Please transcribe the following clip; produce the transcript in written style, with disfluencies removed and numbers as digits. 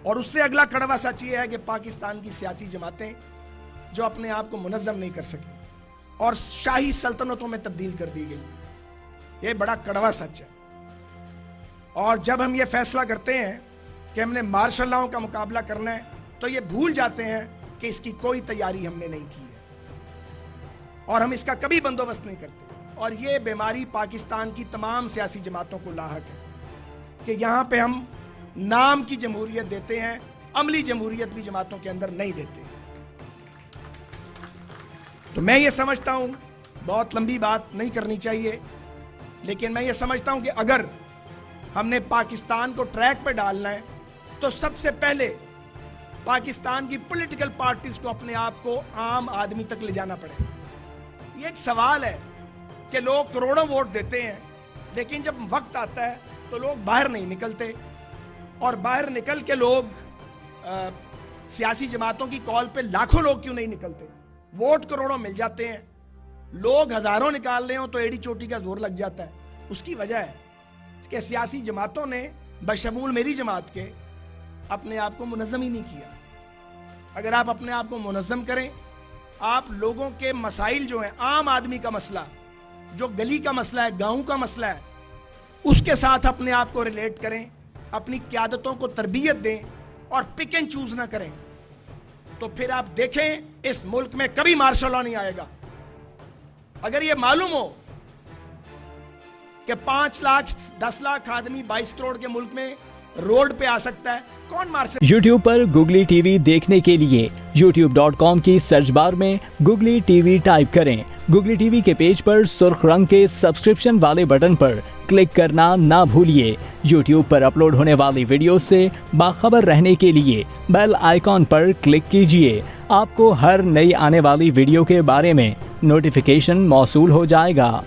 اور اس سے اگلا کڑوا سچ یہ ہے کہ پاکستان کی سیاسی جماعتیں جو اپنے آپ کو منظم نہیں کر سکی اور شاہی سلطنتوں میں تبدیل کر دی گئی، یہ بڑا کڑوا سچ ہے۔ اور جب ہم یہ فیصلہ کرتے ہیں کہ ہم نے مارشل لاؤں کا مقابلہ کرنا ہے تو یہ بھول جاتے ہیں کہ اس کی کوئی تیاری ہم نے نہیں کی ہے اور ہم اس کا کبھی بندوبست نہیں کرتے۔ اور یہ بیماری پاکستان کی تمام سیاسی جماعتوں کو لاحق ہے کہ یہاں پہ ہم نام کی جمہوریت دیتے ہیں، عملی جمہوریت بھی جماعتوں کے اندر نہیں دیتے۔ تو میں یہ سمجھتا ہوں، بہت لمبی بات نہیں کرنی چاہیے، لیکن میں یہ سمجھتا ہوں کہ اگر ہم نے پاکستان کو ٹریک پہ ڈالنا ہے تو سب سے پہلے پاکستان کی پولیٹیکل پارٹیز کو اپنے آپ کو عام آدمی تک لے جانا پڑے۔ یہ ایک سوال ہے کہ لوگ کروڑوں ووٹ دیتے ہیں، لیکن جب وقت آتا ہے تو لوگ باہر نہیں نکلتے، اور باہر نکل کے لوگ سیاسی جماعتوں کی کال پہ لاکھوں لوگ کیوں نہیں نکلتے؟ ووٹ کروڑوں مل جاتے ہیں، لوگ ہزاروں نکال رہے ہوں تو ایڑی چوٹی کا زور لگ جاتا ہے۔ اس کی وجہ ہے کہ سیاسی جماعتوں نے بشمول میری جماعت کے اپنے آپ کو منظم ہی نہیں کیا۔ اگر آپ اپنے آپ کو منظم کریں، آپ لوگوں کے مسائل جو ہیں، عام آدمی کا مسئلہ، جو گلی کا مسئلہ ہے، گاؤں کا مسئلہ ہے، اس کے ساتھ اپنے آپ کو ریلیٹ کریں، اپنی قیادتوں کو تربیت دیں اور پک اینڈ چوز نہ کریں، تو پھر آپ دیکھیں اس ملک میں کبھی مارشل لا نہیں آئے گا۔ اگر یہ معلوم ہو کہ 5 لاکھ 10 لاکھ آدمی 22 کروڑ کے ملک میں روڈ پہ آ سکتا ہے، کون مارشل؟ یوٹیوب پر گوگلی ٹی وی دیکھنے کے لیے youtube.com کی سرچ بار میں گوگلی ٹی وی ٹائپ کریں۔ گوگلی ٹی وی کے پیج پر سرخ رنگ کے سبسکرپشن والے بٹن پر کلک کرنا نہ بھولیے۔ یوٹیوب پر اپلوڈ ہونے والی ویڈیو سے باخبر رہنے کے لیے بیل آئیکن پر کلک کیجیے۔ آپ کو ہر نئی آنے والی ویڈیو کے بارے میں نوٹیفیکیشن موصول ہو جائے گا۔